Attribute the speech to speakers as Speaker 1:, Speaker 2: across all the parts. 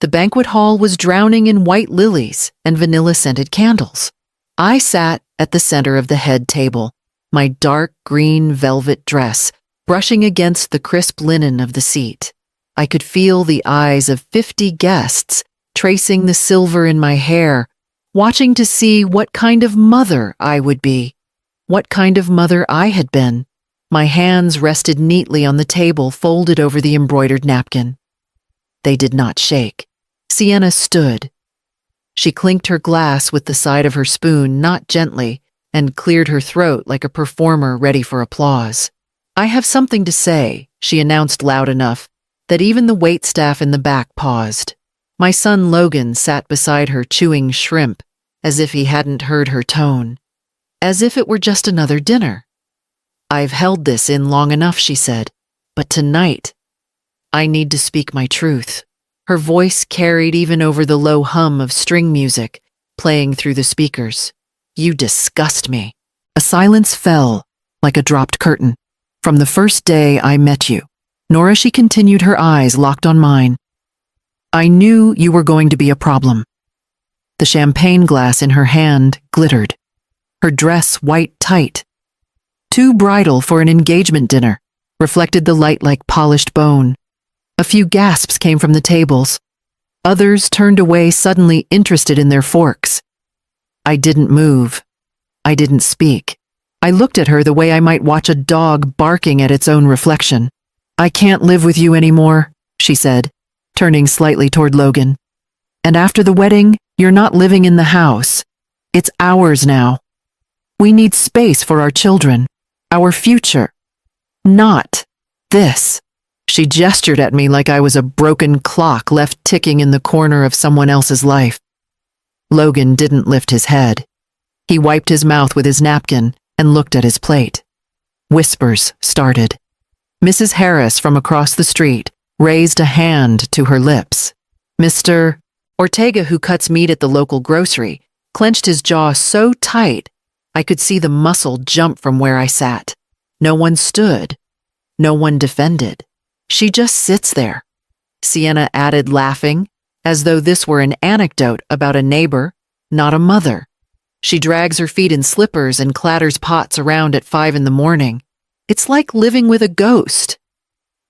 Speaker 1: The banquet hall was drowning in white lilies and vanilla-scented candles. I sat at the center of the head table, my dark green velvet dress brushing against the crisp linen of the seat. I could feel the eyes of 50 guests tracing the silver in my hair, watching to see what kind of mother I would be, what kind of mother I had been. My hands rested neatly on the table folded over the embroidered napkin. They did not shake. Sienna stood. She clinked her glass with the side of her spoon, not gently, and cleared her throat like a performer ready for applause. "I have something to say," she announced loud enough that even the waitstaff in the back paused. My son Logan sat beside her chewing shrimp, as if he hadn't heard her tone, as if it were just another dinner. "I've held this in long enough," she said, "but tonight, I need to speak my truth." Her voice carried even over the low hum of string music playing through the speakers. "You disgust me." A silence fell like a dropped curtain. "From the first day I met you," Nora, she continued, her eyes locked on mine, "I knew you were going to be a problem." The champagne glass in her hand glittered, her dress white tight, too bridal for an engagement dinner, reflected the light like polished bone. A few gasps came from the tables. Others turned away, suddenly interested in their forks. I didn't move. I didn't speak. I looked at her the way I might watch a dog barking at its own reflection. "I can't live with you anymore," she said, turning slightly toward Logan. "And after the wedding, you're not living in the house. It's ours now. We need space for our children, our future. Not this." She gestured at me like I was a broken clock left ticking in the corner of someone else's life. Logan didn't lift his head. He wiped his mouth with his napkin and looked at his plate. Whispers started. Mrs. Harris from across the street raised a hand to her lips. Mr. Ortega, who cuts meat at the local grocery, clenched his jaw so tight I could see the muscle jump from where I sat. No one stood. No one defended. "She just sits there," Sienna added, laughing, as though this were an anecdote about a neighbor, not a mother. "She drags her feet in slippers and clatters pots around at 5 in the morning. It's like living with a ghost."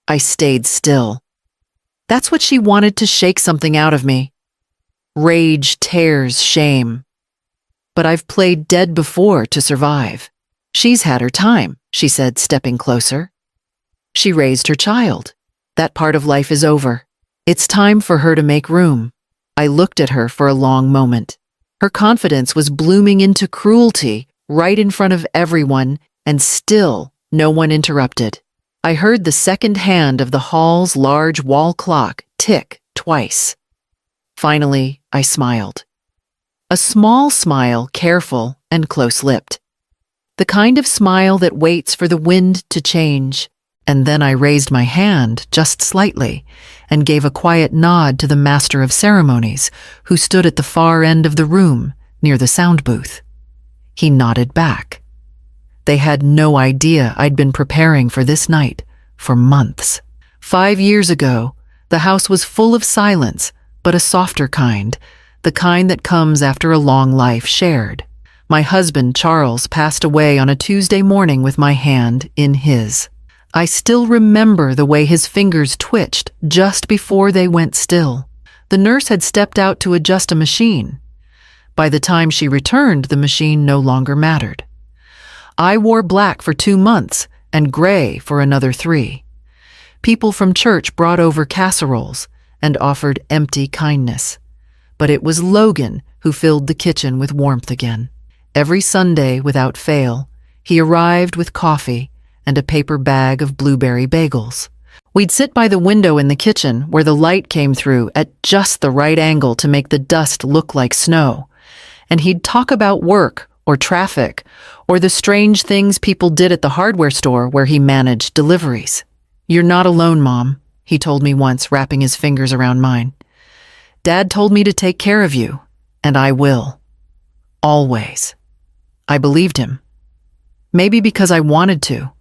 Speaker 1: I stayed still. That's what she wanted to shake something out of me. Rage tears shame. But I've played dead before to survive. "She's had her time," she said, stepping closer. "She raised her child. That part of life is over. It's time for her to make room." I looked at her for a long moment. Her confidence was blooming into cruelty right in front of everyone, and still no one interrupted. I heard the second hand of the hall's large wall clock tick twice. Finally, I smiled. A small smile, careful and close-lipped. The kind of smile that waits for the wind to change. And then I raised my hand just slightly and gave a quiet nod to the master of ceremonies, who stood at the far end of the room near the sound booth. He nodded back. They had no idea I'd been preparing for this night for months. 5 years ago, the house was full of silence, but a softer kind, the kind that comes after a long life shared. My husband, Charles, passed away on a Tuesday morning with my hand in his. I still remember the way his fingers twitched just before they went still. The nurse had stepped out to adjust a machine. By the time she returned, the machine no longer mattered. I wore black for 2 months and gray for another 3. People from church brought over casseroles and offered empty kindness. But it was Logan who filled the kitchen with warmth again. Every Sunday, without fail, he arrived with coffee and a paper bag of blueberry bagels. We'd sit by the window in the kitchen where the light came through at just the right angle to make the dust look like snow, and he'd talk about work or traffic or the strange things people did at the hardware store where he managed deliveries. "You're not alone, Mom," he told me once, wrapping his fingers around mine. "Dad told me to take care of you, and I will. Always." I believed him. Maybe because I wanted to.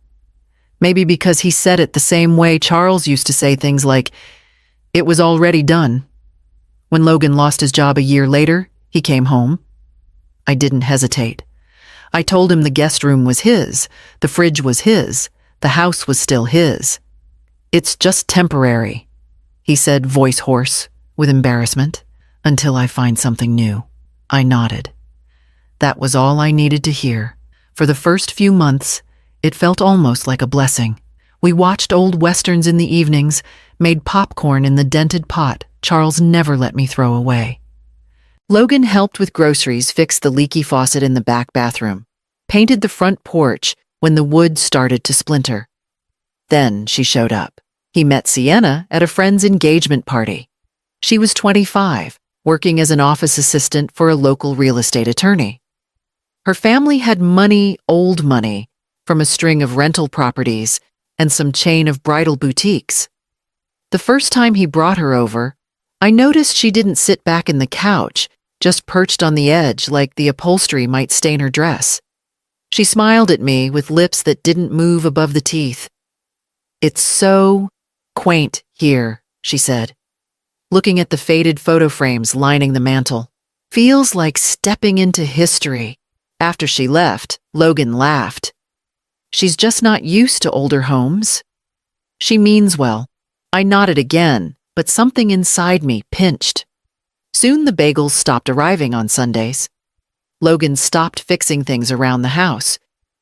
Speaker 1: Maybe because he said it the same way Charles used to say things like, "It was already done." When Logan lost his job a year later, he came home. I didn't hesitate. I told him the guest room was his, the fridge was his, the house was still his. "It's just temporary," he said, voice hoarse, with embarrassment, "until I find something new." I nodded. That was all I needed to hear. For the first few months, it felt almost like a blessing. We watched old westerns in the evenings, made popcorn in the dented pot Charles never let me throw away. Logan helped with groceries, fixed the leaky faucet in the back bathroom, painted the front porch when the wood started to splinter. Then she showed up. He met Sienna at a friend's engagement party. She was 25, working as an office assistant for a local real estate attorney. Her family had money, old money, from a string of rental properties and some chain of bridal boutiques. The first time he brought her over, I noticed she didn't sit back in the couch, just perched on the edge like the upholstery might stain her dress. She smiled at me with lips that didn't move above the teeth. "It's so quaint here," she said, looking at the faded photo frames lining the mantel. "Feels like stepping into history." After she left, Logan laughed. "She's just not used to older homes." "She means well." I nodded again, but something inside me pinched. Soon the bagels stopped arriving on Sundays. Logan stopped fixing things around the house.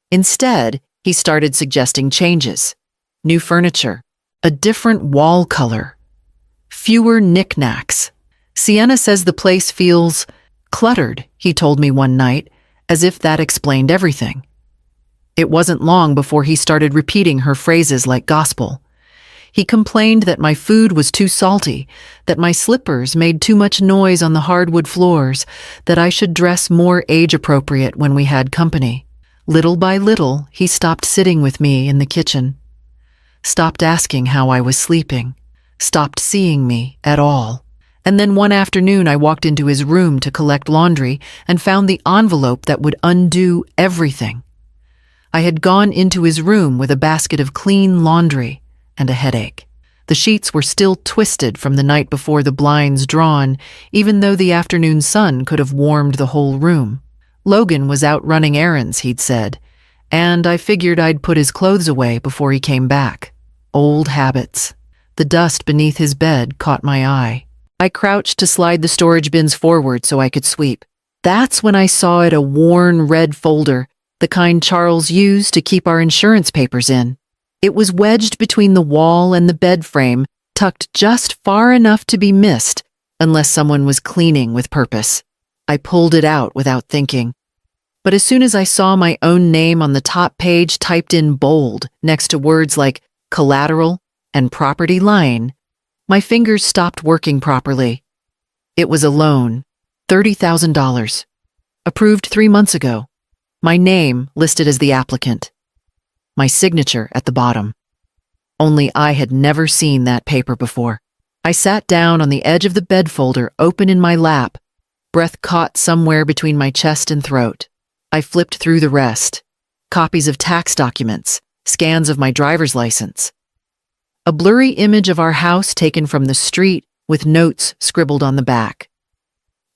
Speaker 1: Instead, he started suggesting changes. New furniture, a different wall color, fewer knickknacks. "Sienna says the place feels cluttered," he told me one night, as if that explained everything. It wasn't long before he started repeating her phrases like gospel. He complained that my food was too salty, that my slippers made too much noise on the hardwood floors, that I should dress more age-appropriate when we had company. Little by little, he stopped sitting with me in the kitchen, stopped asking how I was sleeping, stopped seeing me at all. And then one afternoon I walked into his room to collect laundry and found the envelope that would undo everything. I had gone into his room with a basket of clean laundry and a headache. The sheets were still twisted from the night before the blinds drawn, even though the afternoon sun could have warmed the whole room. Logan was out running errands, he'd said, and I figured I'd put his clothes away before he came back. Old habits. The dust beneath his bed caught my eye. I crouched to slide the storage bins forward so I could sweep. That's when I saw it, a worn red folder, the kind Charles used to keep our insurance papers in. It was wedged between the wall and the bed frame, tucked just far enough to be missed, unless someone was cleaning with purpose. I pulled it out without thinking. But as soon as I saw my own name on the top page typed in bold next to words like collateral and property line, my fingers stopped working properly. It was a loan, $30,000. Approved 3 months ago. My name listed as the applicant. My signature at the bottom. Only I had never seen that paper before. I sat down on the edge of the bed folder, open in my lap, breath caught somewhere between my chest and throat. I flipped through the rest. Copies of tax documents, scans of my driver's license. A blurry image of our house taken from the street with notes scribbled on the back.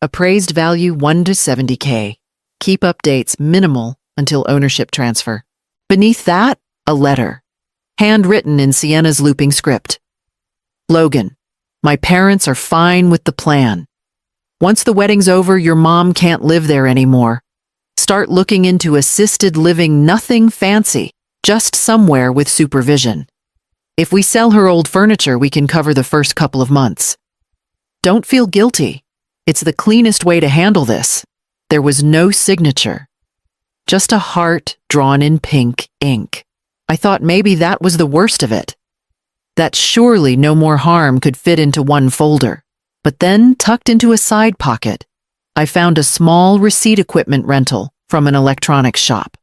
Speaker 1: Appraised value 1 to 70K. Keep updates minimal until ownership transfer. Beneath that, a letter, handwritten in Sienna's looping script. "Logan, my parents are fine with the plan. Once the wedding's over, your mom can't live there anymore. Start looking into assisted living, nothing fancy, just somewhere with supervision. If we sell her old furniture, we can cover the first couple of months. Don't feel guilty. It's the cleanest way to handle this." There was no signature. Just a heart drawn in pink ink. I thought maybe that was the worst of it. That surely no more harm could fit into one folder. But then, tucked into a side pocket, I found a small receipt equipment rental from an electronics shop.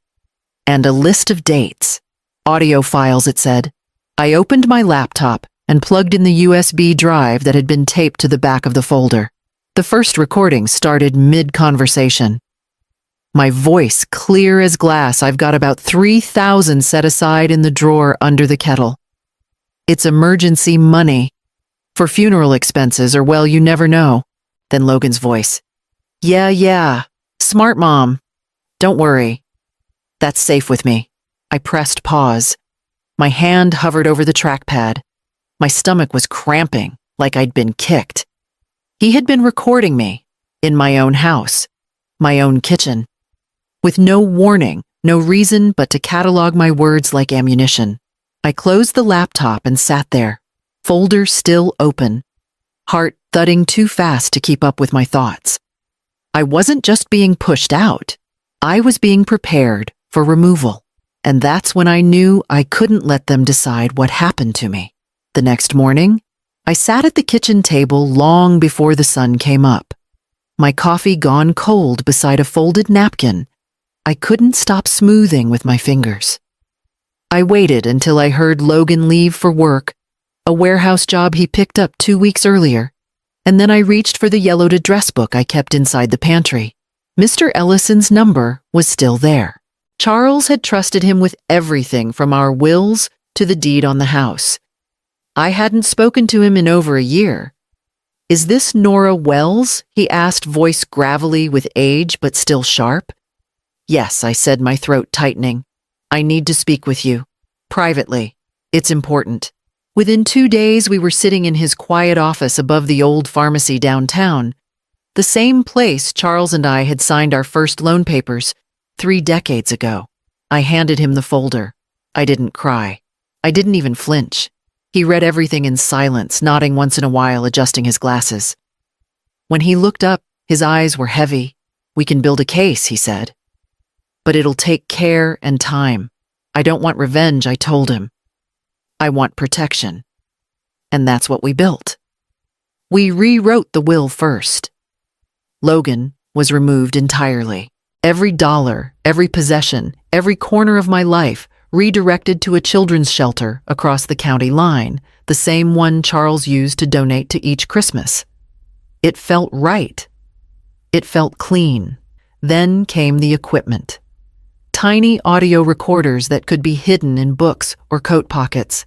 Speaker 1: And a list of dates. Audio files, it said. I opened my laptop and plugged in the USB drive that had been taped to the back of the folder. The first recording started mid-conversation. My voice clear as glass. "I've got about 3,000 set aside in the drawer under the kettle. It's emergency money. For funeral expenses, or well, you never know. Then Logan's voice. Yeah. Smart mom. Don't worry. That's safe with me. I pressed pause. My hand hovered over the trackpad. My stomach was cramping, like I'd been kicked. He had been recording me, in my own house, my own kitchen, with no warning, no reason but to catalog my words like ammunition. I closed the laptop and sat there, folder still open, heart thudding too fast to keep up with my thoughts. I wasn't just being pushed out, I was being prepared for removal. And that's when I knew I couldn't let them decide what happened to me. The next morning, I sat at the kitchen table long before the sun came up. My coffee gone cold beside a folded napkin, I couldn't stop smoothing with my fingers. I waited until I heard Logan leave for work, a warehouse job he picked up 2 weeks earlier, and then I reached for the yellowed address book I kept inside the pantry. Mr. Ellison's number was still there. Charles had trusted him with everything from our wills to the deed on the house. I hadn't spoken to him in over a year. Is this Nora Wells? He asked, voice gravelly with age but still sharp. Yes, I said, my throat tightening. I need to speak with you. Privately. It's important. Within 2 days, we were sitting in his quiet office above the old pharmacy downtown, the same place Charles and I had signed our first loan papers 3 decades ago. I handed him the folder. I didn't cry. I didn't even flinch. He read everything in silence, nodding once in a while, adjusting his glasses. When he looked up, his eyes were heavy. We can build a case, he said. But it'll take care and time. I don't want revenge, I told him. I want protection. And that's what we built. We rewrote the will first. Logan was removed entirely. Every dollar, every possession, every corner of my life redirected to a children's shelter across the county line, the same one Charles used to donate to each Christmas. It felt right. It felt clean. Then came the equipment. Tiny audio recorders that could be hidden in books or coat pockets.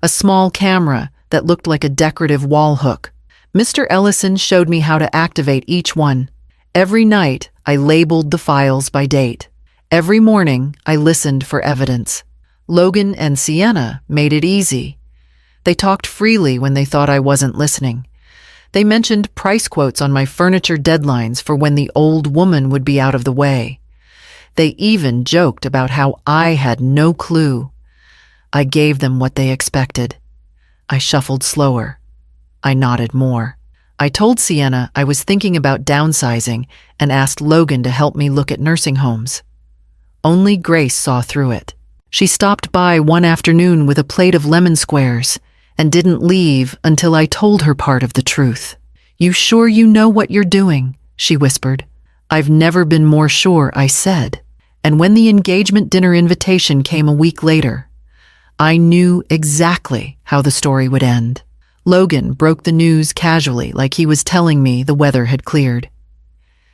Speaker 1: A small camera that looked like a decorative wall hook. Mr. Ellison showed me how to activate each one. Every night, I labeled the files by date. Every morning, I listened for evidence. Logan and Sienna made it easy. They talked freely when they thought I wasn't listening. They mentioned price quotes on my furniture deadlines for when the old woman would be out of the way. They even joked about how I had no clue. I gave them what they expected. I shuffled slower. I nodded more. I told Sienna I was thinking about downsizing and asked Logan to help me look at nursing homes. Only Grace saw through it. She stopped by one afternoon with a plate of lemon squares and didn't leave until I told her part of the truth. "You sure you know what you're doing?" she whispered. "I've never been more sure," I said. And when the engagement dinner invitation came a week later, I knew exactly how the story would end. Logan broke the news casually, like he was telling me the weather had cleared.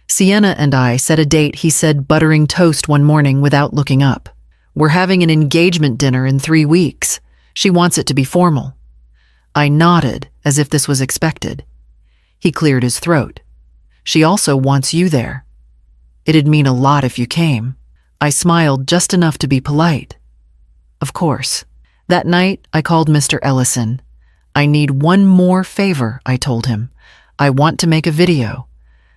Speaker 1: Sienna and I set a date, he said, buttering toast one morning without looking up. "We're having an engagement dinner in 3 weeks. She wants it to be formal." I nodded, as if this was expected. He cleared his throat. "She also wants you there. It'd mean a lot if you came." I smiled just enough to be polite. "Of course." That night, I called Mr. Ellison. "I need one more favor," I told him. "I want to make a video.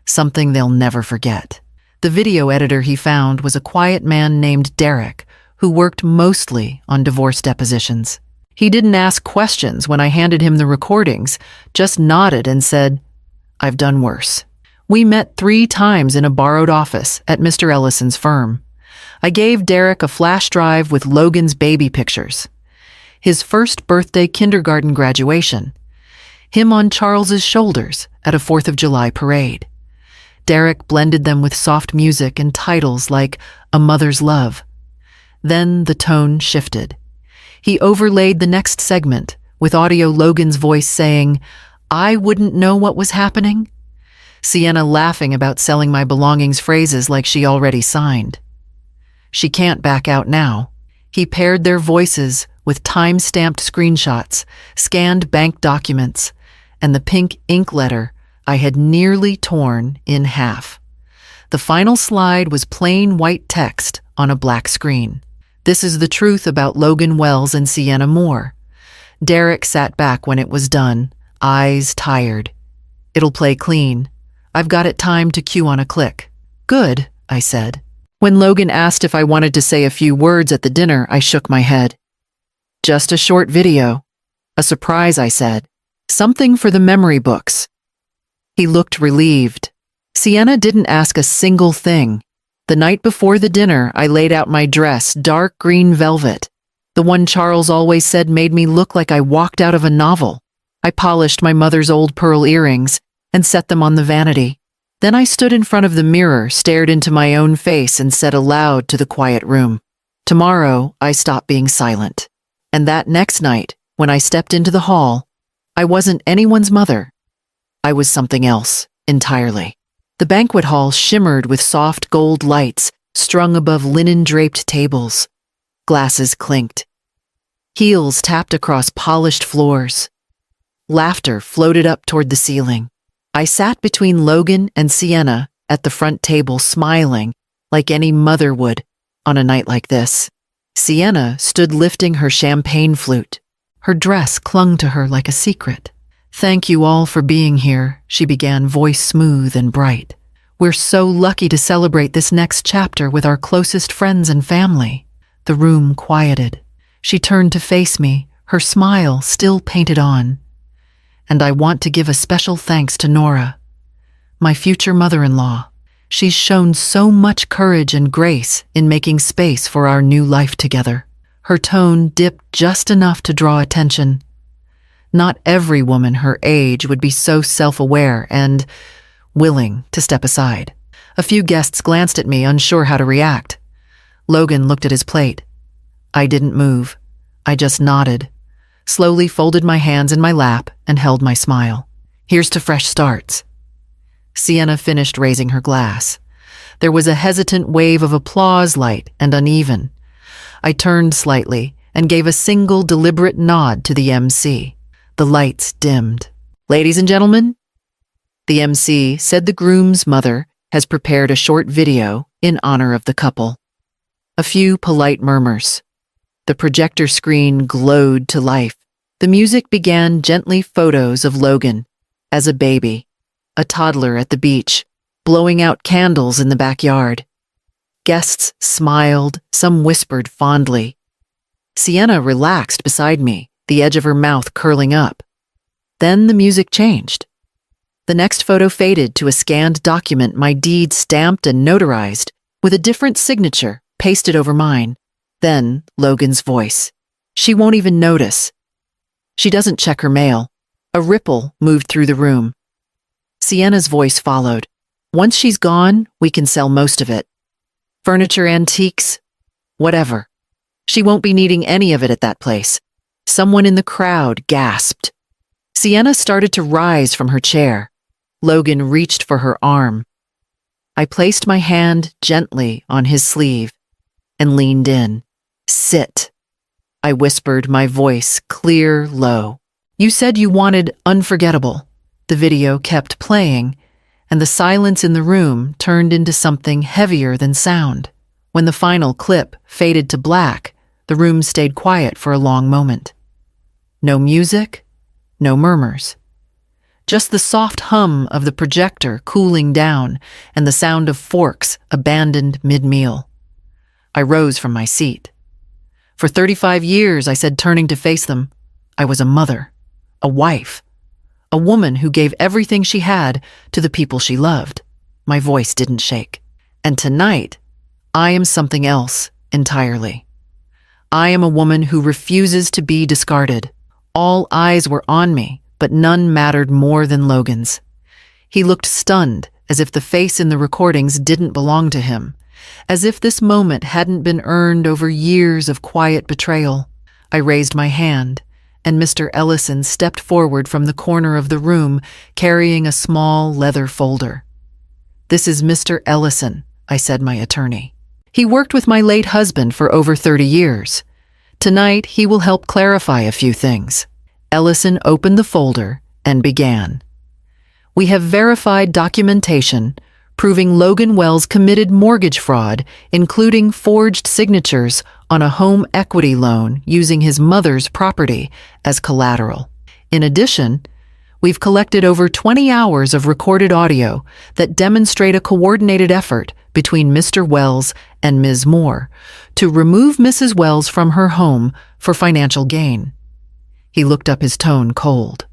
Speaker 1: Something they'll never forget." The video editor he found was a quiet man named Derek, who worked mostly on divorce depositions. He didn't ask questions when I handed him the recordings, just nodded and said, "I've done worse." We met 3 times in a borrowed office at Mr. Ellison's firm. I gave Derek a flash drive with Logan's baby pictures. His first birthday kindergarten graduation. Him on Charles's shoulders at a 4th of July parade. Derek blended them with soft music and titles like A Mother's Love. Then the tone shifted. He overlaid the next segment with audio Logan's voice saying, "I wouldn't know what was happening." Sienna laughing about selling my belongings phrases like she already signed. "She can't back out now." He paired their voices with time-stamped screenshots, scanned bank documents, and the pink ink letter I had nearly torn in half. The final slide was plain white text on a black screen. "This is the truth about Logan Wells and Sienna Moore." Derek sat back when it was done, eyes tired. "It'll play clean. I've got it timed to cue on a click." "Good," I said. When Logan asked if I wanted to say a few words at the dinner, I shook my head. "Just a short video." "A surprise," I said. "Something for the memory books." He looked relieved. Sienna didn't ask a single thing. The night before the dinner, I laid out my dress, dark green velvet. The one Charles always said made me look like I walked out of a novel. I polished my mother's old pearl earrings and set them on the vanity. Then I stood in front of the mirror, stared into my own face, and said aloud to the quiet room, "Tomorrow, I stop being silent." And that next night, when I stepped into the hall, I wasn't anyone's mother. I was something else, entirely. The banquet hall shimmered with soft gold lights strung above linen-draped tables. Glasses clinked. Heels tapped across polished floors. Laughter floated up toward the ceiling. I sat between Logan and Sienna at the front table, smiling like any mother would on a night like this. Sienna stood lifting her champagne flute. Her dress clung to her like a secret. "Thank you all for being here," she began, voice smooth and bright. "We're so lucky to celebrate this next chapter with our closest friends and family." The room quieted. She turned to face me, her smile still painted on. "And I want to give a special thanks to Nora, my future mother-in-law. She's shown so much courage and grace in making space for our new life together." Her tone dipped just enough to draw attention. Not every woman her age would be so self-aware and willing to step aside. A few guests glanced at me, unsure how to react. Logan looked at his plate. I didn't move. I just nodded, slowly folded my hands in my lap, and held my smile. "Here's to fresh starts." Sienna finished raising her glass. There was a hesitant wave of applause, light and uneven. I turned slightly and gave a single deliberate nod to the MC. The lights dimmed. "Ladies and gentlemen," the MC said, "the groom's mother has prepared a short video in honor of the couple." A few polite murmurs. The projector screen glowed to life. The music began gently, photos of Logan as a baby, a toddler at the beach, blowing out candles in the backyard. Guests smiled, some whispered fondly. Sienna relaxed beside me, the edge of her mouth curling up. Then the music changed. The next photo faded to a scanned document, my deed stamped and notarized, with a different signature pasted over mine. Then Logan's voice. "She won't even notice. She doesn't check her mail." A ripple moved through the room. Sienna's voice followed. "Once she's gone, we can sell most of it. Furniture, antiques, whatever. She won't be needing any of it at that place." Someone in the crowd gasped. Sienna started to rise from her chair. Logan reached for her arm. I placed my hand gently on his sleeve and leaned in. "Sit," I whispered, my voice clear, low. "You said you wanted unforgettable." The video kept playing, and the silence in the room turned into something heavier than sound. When the final clip faded to black, the room stayed quiet for a long moment. No music, no murmurs. Just the soft hum of the projector cooling down and the sound of forks abandoned mid-meal. I rose from my seat. "For 35 years," I said, turning to face them, "I was a mother, a wife, a woman who gave everything she had to the people she loved." My voice didn't shake. "And tonight, I am something else entirely. I am a woman who refuses to be discarded." All eyes were on me, but none mattered more than Logan's. He looked stunned, as if the face in the recordings didn't belong to him, as if this moment hadn't been earned over years of quiet betrayal. I raised my hand, and Mr. Ellison stepped forward from the corner of the room, carrying a small leather folder. "This is Mr. Ellison," I said, "my attorney. He worked with my late husband for over 30 years. Tonight, he will help clarify a few things." Ellison opened the folder and began. We have verified documentation proving Logan Wells committed mortgage fraud, including forged signatures on a home equity loan using his mother's property as collateral. In addition, we've collected over 20 hours of recorded audio that demonstrate a coordinated effort between Mr. Wells and Ms. Moore to remove Mrs. Wells from her home for financial gain. He looked up, his tone cold.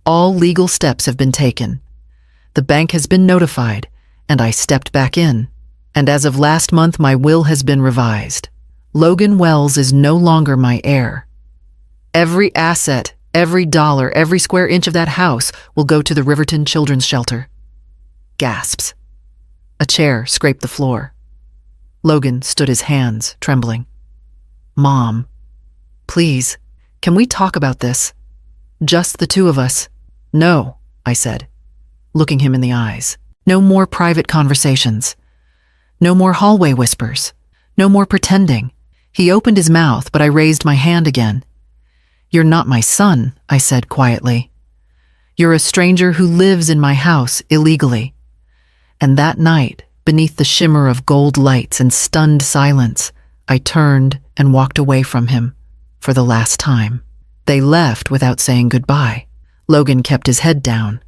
Speaker 1: All legal steps have been taken. The bank has been notified, and I stepped back in. And as of last month, my will has been revised. Logan Wells is no longer my heir. Every asset, every dollar, every square inch of that house will go to the Riverton Children's Shelter. Gasps. A chair scraped the floor. Logan stood, his hands trembling. Mom, please, can we talk about this? Just the two of us. No, I said, looking him in the eyes. No more private conversations. No more hallway whispers. No more pretending. He opened his mouth, but I raised my hand again. You're not my son, I said quietly. You're a stranger who lives in my house illegally. And that night, beneath the shimmer of gold lights and stunned silence, I turned and walked away from him for the last time. They left without saying goodbye. Logan kept his head down.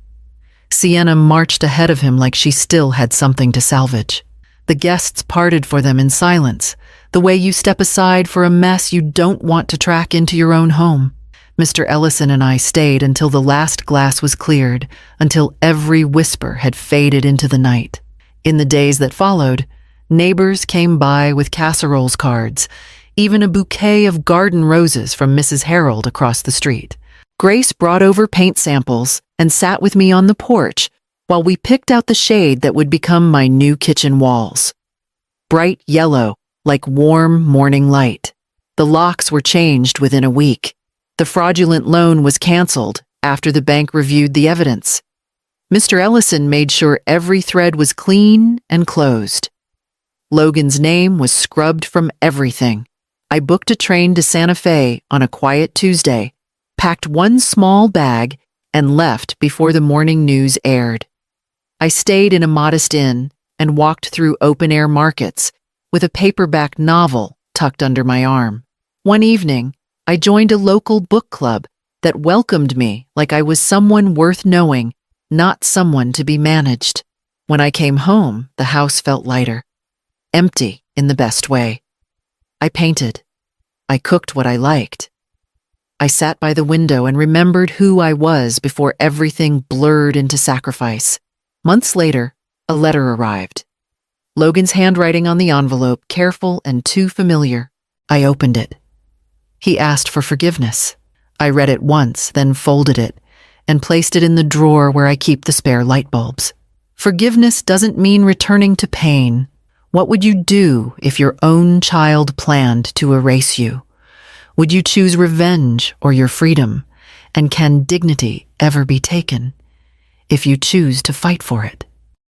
Speaker 1: Sienna marched ahead of him like she still had something to salvage. The guests parted for them in silence, the way you step aside for a mess you don't want to track into your own home. Mr. Ellison and I stayed until the last glass was cleared, until every whisper had faded into the night. In the days that followed, neighbors came by with casseroles cards, even a bouquet of garden roses from Mrs. Harold across the street. Grace brought over paint samples and sat with me on the porch while we picked out the shade that would become my new kitchen walls. Bright yellow, like warm morning light. The locks were changed within a week. The fraudulent loan was canceled after the bank reviewed the evidence. Mr. Ellison made sure every thread was clean and closed. Logan's name was scrubbed from everything. I booked a train to Santa Fe on a quiet Tuesday, packed one small bag, and left before the morning news aired. I stayed in a modest inn and walked through open-air markets with a paperback novel tucked under my arm. One evening, I joined a local book club that welcomed me like I was someone worth knowing, not someone to be managed. When I came home, the house felt lighter, empty in the best way. I painted. I cooked what I liked. I sat by the window and remembered who I was before everything blurred into sacrifice. Months later, a letter arrived. Logan's handwriting on the envelope, careful and too familiar. I opened it. He asked for forgiveness. I read it once, then folded it and placed it in the drawer where I keep the spare light bulbs. Forgiveness doesn't mean returning to pain. What would you do if your own child planned to erase you? Would you choose revenge or your freedom? And can dignity ever be taken if you choose to fight for it?